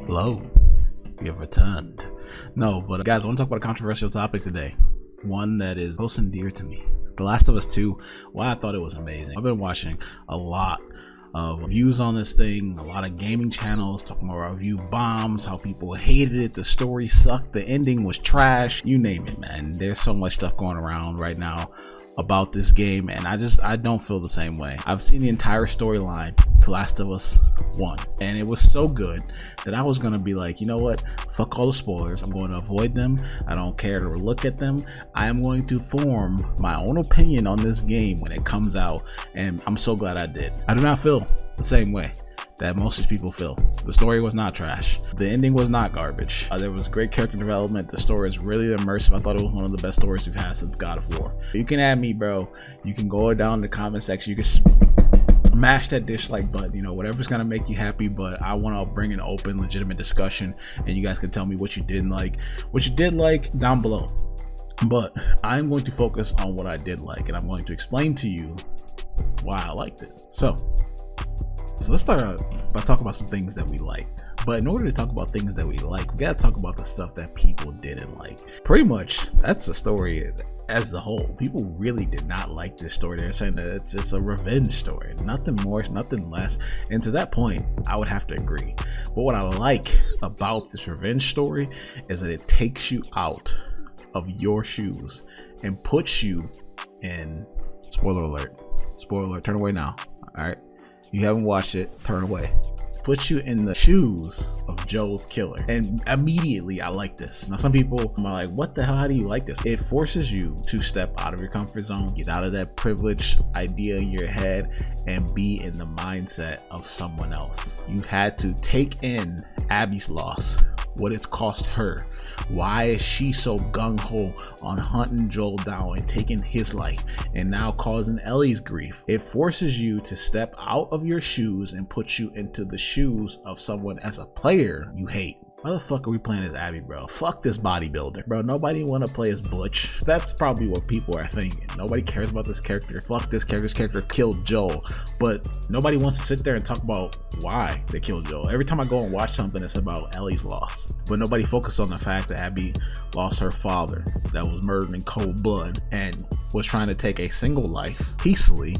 Hello, we have returned. No, but guys, I want to talk about a controversial topic today. One that is close and dear to me. The Last of Us 2, why I thought it was amazing. I've been watching a lot of reviews on this thing, a lot of gaming channels talking about review bombs, how people hated it, the story sucked, the ending was trash, you name it, man. There's so much stuff going around right now about this game, and I don't feel the same way. I've seen the entire storyline to Last of Us 1, and it was so good that I was gonna be like, you know what, fuck all the spoilers, I'm going to avoid them, I don't care to look at them, I am going to form my own opinion on this game when it comes out, and I'm so glad I did. I do not feel the same way that most people feel. The story was not trash. The ending was not garbage. There was great character development. The story is really immersive. I thought it was one of the best stories we've had since God of War. You can add me, bro. You can go down in the comment section. You can mash that dislike button, you know, whatever's gonna make you happy, but I want to bring an open, legitimate discussion, and you guys can tell me what you didn't like, what you did like down below. But I'm going to focus on what I did like, and I'm going to explain to you why I liked it. So let's start out by talking about some things that we like. But in order to talk about things that we like, we gotta talk about the stuff that people didn't like. Pretty much, that's the story as the whole. People really did not like this story. They're saying that it's just a revenge story, nothing more, nothing less. And to that point, I would have to agree. But what I like about this revenge story is that it takes you out of your shoes and puts you in, spoiler alert, turn away now, all right? You haven't watched it, turn away. Puts you in the shoes of Joel's killer. And immediately I like this. Now some people are like, what the hell, how do you like this? It forces you to step out of your comfort zone, get out of that privileged idea in your head, and be in the mindset of someone else. You had to take in Abby's loss, what it's cost her. Why is she so gung-ho on hunting Joel down and taking his life and now causing Ellie's grief? It forces you to step out of your shoes and put you into the shoes of someone as a player you hate. Why the fuck are we playing as Abby, bro? Fuck this bodybuilder, bro. Nobody want to play as Butch. That's probably what people are thinking. Nobody cares about this character. Fuck this character. This character killed Joel. But nobody wants to sit there and talk about why they killed Joel. Every time I go and watch something, it's about Ellie's loss. But nobody focused on the fact that Abby lost her father that was murdered in cold blood and was trying to take a single life peacefully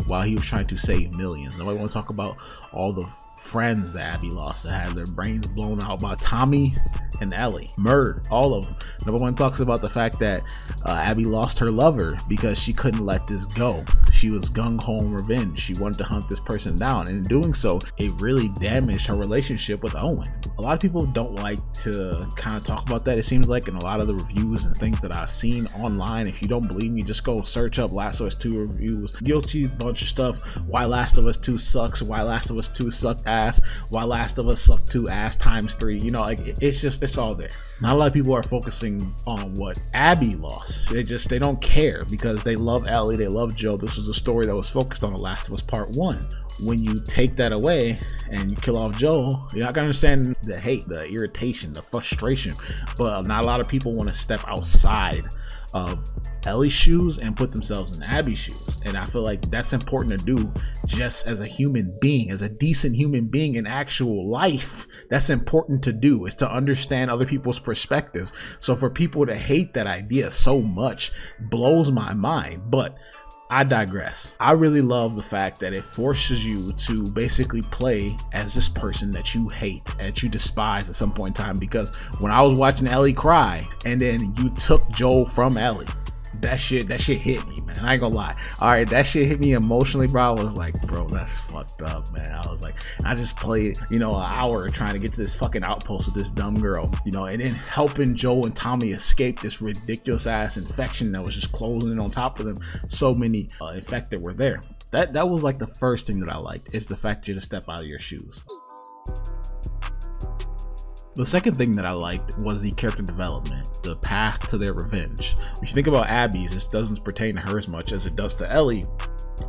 while he was trying to save millions. Nobody want to talk about all the friends that Abby lost that had their brains blown out by Tommy and Ellie, murdered, all of them. No one talks about the fact that Abby lost her lover because she couldn't let this go. She was gung-ho on revenge. She wanted to hunt this person down, and in doing so, it really damaged her relationship with Owen. A lot of people don't like to kind of talk about that. It seems like in a lot of the reviews and things that I've seen online, if you don't believe me, just go search up Last of Us 2 reviews. You'll see a bunch of stuff. Why Last of Us 2 sucks, why Last of Us 2 sucked ass, why Last of Us sucked 2 ass times 3. You know, like it's all there. Not a lot of people are focusing on what Abby lost. They don't care because they love Ellie, they love Joe. This was a story that was focused on The Last of Us Part 1. When you take that away and you kill off Joel, you're not gonna understand the hate, the irritation, the frustration. But not a lot of people want to step outside of Ellie's shoes and put themselves in Abby's shoes, and I feel like that's important to do just as a human being, as a decent human being in actual life. That's important to do, is to understand other people's perspectives. So for people to hate that idea so much blows my mind, but I digress. I really love the fact that it forces you to basically play as this person that you hate, that you despise at some point in time, because when I was watching Ellie cry and then you took Joel from Ellie, that shit hit me, man. I ain't gonna lie. All right, that shit hit me emotionally, bro. I was like, bro, that's fucked up, man. I was like, I just played, you know, an hour trying to get to this fucking outpost with this dumb girl, you know, and then helping Joel and Tommy escape this ridiculous ass infection that was just closing in on top of them. So many infected were there. That was like the first thing that I liked, is the fact you to step out of your shoes. The second thing that I liked was the character development, the path to their revenge. If you think about Abby's, this doesn't pertain to her as much as it does to Ellie,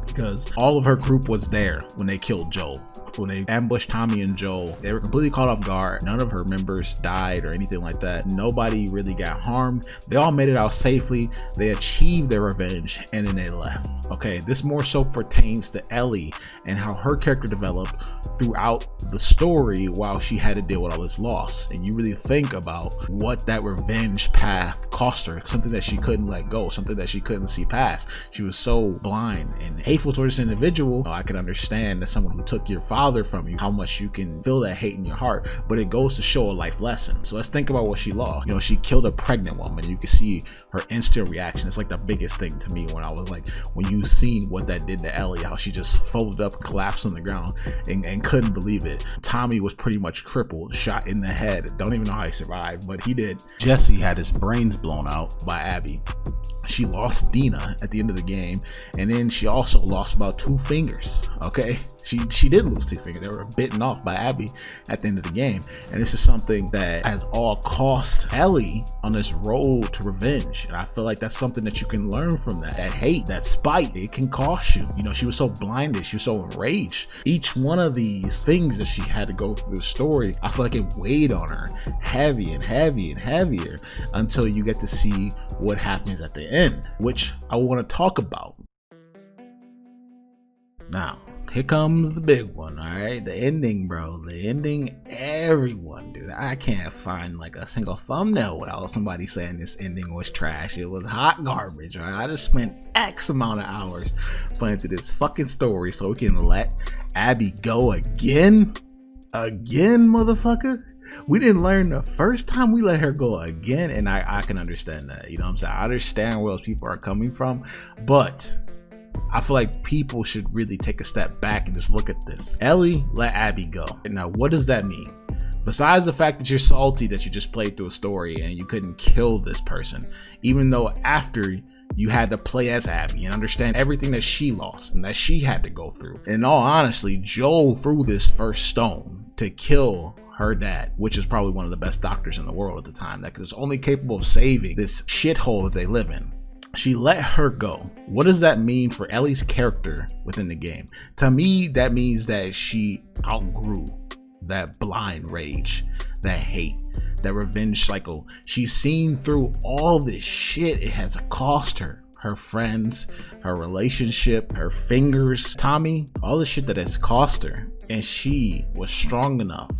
because all of her group was there when they killed Joel. when they ambushed Tommy and Joel, they were completely caught off guard. None of her members died or anything like that. Nobody really got harmed. They all made it out safely. They achieved their revenge and then they left. Okay, this more so pertains to Ellie and how her character developed throughout the story while she had to deal with all this loss. And you really think about what that revenge path cost her, something that she couldn't let go, something that she couldn't see past. She was so blind and hateful towards this individual. I can understand that someone who took your father from you, how much you can feel that hate in your heart, but it goes to show a life lesson. So let's think about what she lost. You know, she killed a pregnant woman. You can see her instant reaction. It's like the biggest thing to me when I was like, when you seen what that did to Ellie, how she just folded up, collapsed on the ground and couldn't believe it. Tommy was pretty much crippled, shot in the head. Don't even know how he survived, but he did. Jesse had his brains blown out by Abby. She lost Dina at the end of the game, and then she also lost about 2 fingers. Okay, she did lose 2 fingers. They were bitten off by Abby at the end of the game, and this is something that has all cost Ellie on this road to revenge. And I feel like that's something that you can learn from that. That hate, that spite, it can cost you. You know, she was so blinded, she was so enraged. Each one of these things that she had to go through the story, I feel like it weighed on her heavy and heavy and heavier until you get to see what happens at the end, which I want to talk about. Now, here comes the big one, all right? The ending, bro. The ending, everyone, dude. I can't find like a single thumbnail without somebody saying this ending was trash. It was hot garbage, all right? I just spent X amount of hours playing through this fucking story so we can let Abby go again? Again, motherfucker? We didn't learn the first time, we let her go again, and I can understand that. You know what I'm saying? I understand where those people are coming from, but I feel like people should really take a step back and just look at this. Ellie let Abby go. Now, what does that mean? Besides the fact that you're salty that you just played through a story and you couldn't kill this person, even though after you had to play as Abby and understand everything that she lost and that she had to go through. And in all honesty, Joel threw this first stone to kill her dad, which is probably one of the best doctors in the world at the time, that was only capable of saving this shithole that they live in. She let her go. What does that mean for Ellie's character within the game? To me, that means that she outgrew that blind rage, that hate, that revenge cycle. She's seen through all this shit it has cost her. Her friends, her relationship, her fingers, Tommy, all the shit that has cost her. And she was strong enough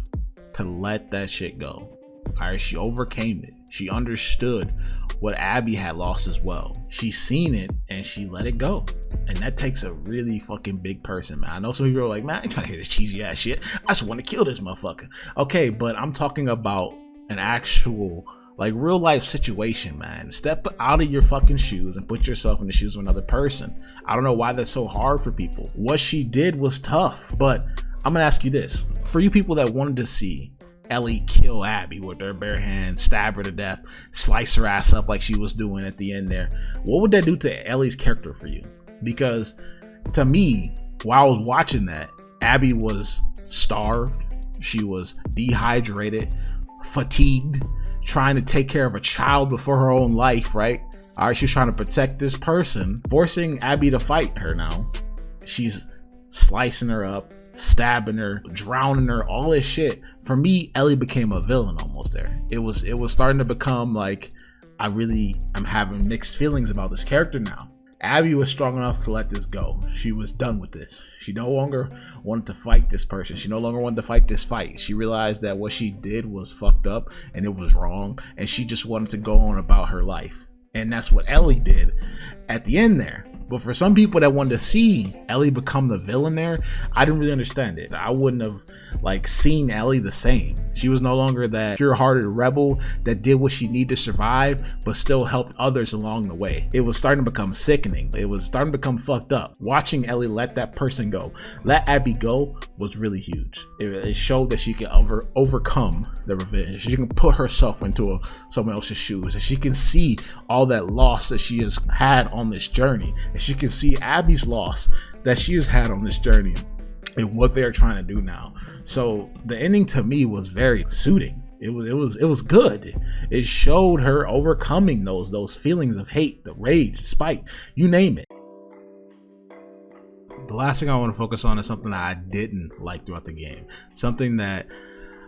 to let that shit go. All right, she overcame it. She understood what Abby had lost as well. She seen it and she let it go. And that takes a really fucking big person, man. I know some people are like, man, I ain't trying to hear this cheesy ass shit. I just want to kill this motherfucker. Okay, but I'm talking about an actual, like, real life situation, man. Step out of your fucking shoes and put yourself in the shoes of another person. I don't know why that's so hard for people. What she did was tough, but I'm gonna ask you this. For you people that wanted to see Ellie kill Abby with her bare hands, stab her to death, slice her ass up like she was doing at the end there, what would that do to Ellie's character for you? Because to me, while I was watching that, Abby was starved, she was dehydrated, fatigued, trying to take care of a child before her own life, right? All right, she's trying to protect this person, forcing Abby to fight her now. She's slicing her up, stabbing her, drowning her, all this shit. For me, Ellie became a villain almost there. It was starting to become like, I really am having mixed feelings about this character now. Abby was strong enough to let this go. She was done with this. She no longer wanted to fight this person. She no longer wanted to fight this fight. She realized that what she did was fucked up and it was wrong, and she just wanted to go on about her life. And that's what Ellie did at the end there. But for some people that wanted to see Ellie become the villain there, I didn't really understand it. I wouldn't have like seen Ellie the same. She was no longer that pure-hearted rebel that did what she needed to survive, but still helped others along the way. It was starting to become sickening. It was starting to become fucked up. Watching Ellie let that person go, let Abby go, was really huge. It showed that she can overcome the revenge. She can put herself into someone else's shoes, and she can see all that loss that she has had on this journey. And she can see Abby's loss that she has had on this journey and what they're trying to do now. So the ending to me was very soothing. It was good. It showed her overcoming those feelings of hate, the rage, spite, you name it. The last thing I want to focus on is something that I didn't like throughout the game. Something that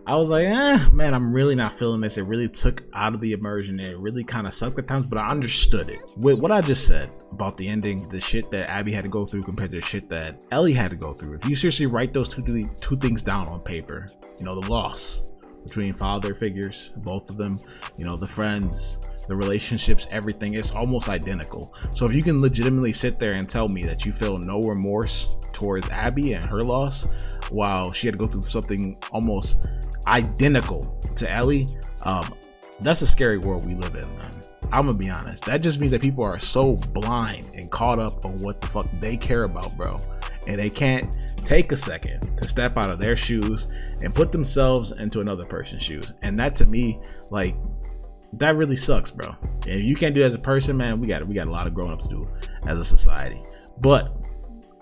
I was like, man, I'm really not feeling this. It really took out of the immersion, and it really kind of sucked at times, but I understood it. With what I just said about the ending, the shit that Abby had to go through compared to the shit that Ellie had to go through. If you seriously write those two things down on paper, you know, the loss between father figures, both of them, you know, the friends, the relationships, everything, it's almost identical. So if you can legitimately sit there and tell me that you feel no remorse towards Abby and her loss, while she had to go through something almost identical to Ellie, that's a scary world we live in, man. I'm gonna be honest. That just means that people are so blind and caught up on what the fuck they care about, bro. And they can't take a second to step out of their shoes and put themselves into another person's shoes. And that, to me, like, that really sucks, bro. And if you can't do it as a person, man, we got a lot of growing up to do as a society. But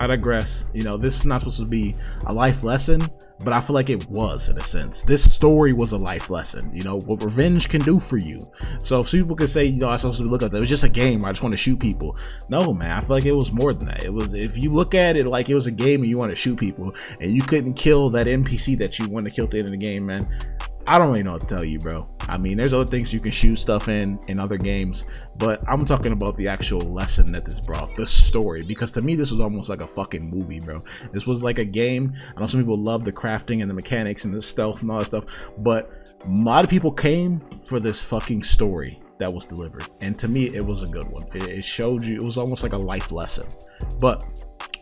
I digress. You know, this is not supposed to be a life lesson, but I feel like it was, in a sense. This story was a life lesson, you know, what revenge can do for you. So if people could say, you know, I'm supposed to look at that, it was just a game, I just want to shoot people. No, man, I feel like it was more than that. It was, if you look at it like it was a game and you want to shoot people and you couldn't kill that NPC that you want to kill at the end of the game, man, I don't really know what to tell you, bro. I mean, there's other things you can shoot stuff in other games, but I'm talking about the actual lesson that this brought, the story, because to me, this was almost like a fucking movie, bro. This was like a game. I know some people love the crafting and the mechanics and the stealth and all that stuff, but a lot of people came for this fucking story that was delivered. And to me, it was a good one. It showed you, it was almost like a life lesson. But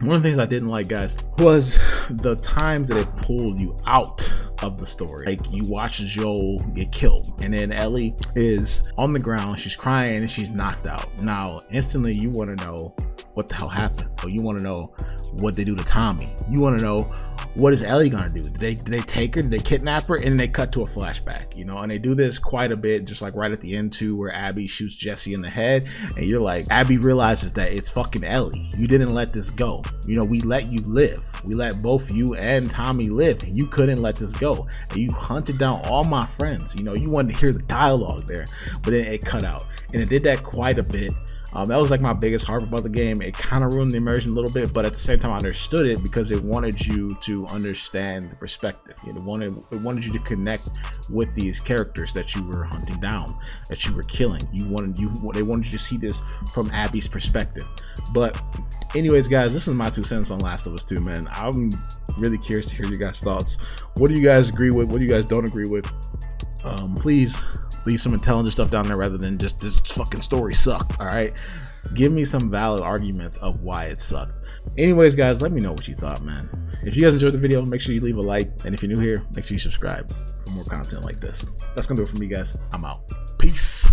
one of the things I didn't like, guys, was the times that it pulled you out of the story. Like, you watch Joel get killed, and then Ellie is on the ground, she's crying, and she's knocked out. Now, instantly, you want to know what the hell happened. So you want to know what they do to Tommy. You want to know, what is Ellie gonna do? Did they take her? Did they kidnap her? And then they cut to a flashback, you know, and they do this quite a bit, just like right at the end too, where Abby shoots Jesse in the head, and you're like, Abby realizes that it's fucking Ellie. You didn't let this go. You know, we let you live. We let both you and Tommy live, and you couldn't let this go. And you hunted down all my friends. You know, you wanted to hear the dialogue there, but then it cut out, and it did that quite a bit. That was like my biggest harp about the game. It kind of ruined the immersion a little bit, but at the same time I understood it because it wanted you to understand the perspective. It wanted you to connect with these characters that you were hunting down, that you were killing. They wanted you to see this from Abby's perspective. But anyways, guys, this is my 2 cents on Last of Us 2, man. I'm really curious to hear your guys' thoughts. What do you guys agree with? What do you guys don't agree with? Please leave some intelligent stuff down there rather than just this fucking story sucked. All right, give me some valid arguments of why it sucked. Anyways, guys, let me know what you thought, man. If you guys enjoyed the video, make sure you leave a like, and if you're new here, make sure you subscribe for more content like this. That's gonna do it for me, guys. I'm out. Peace.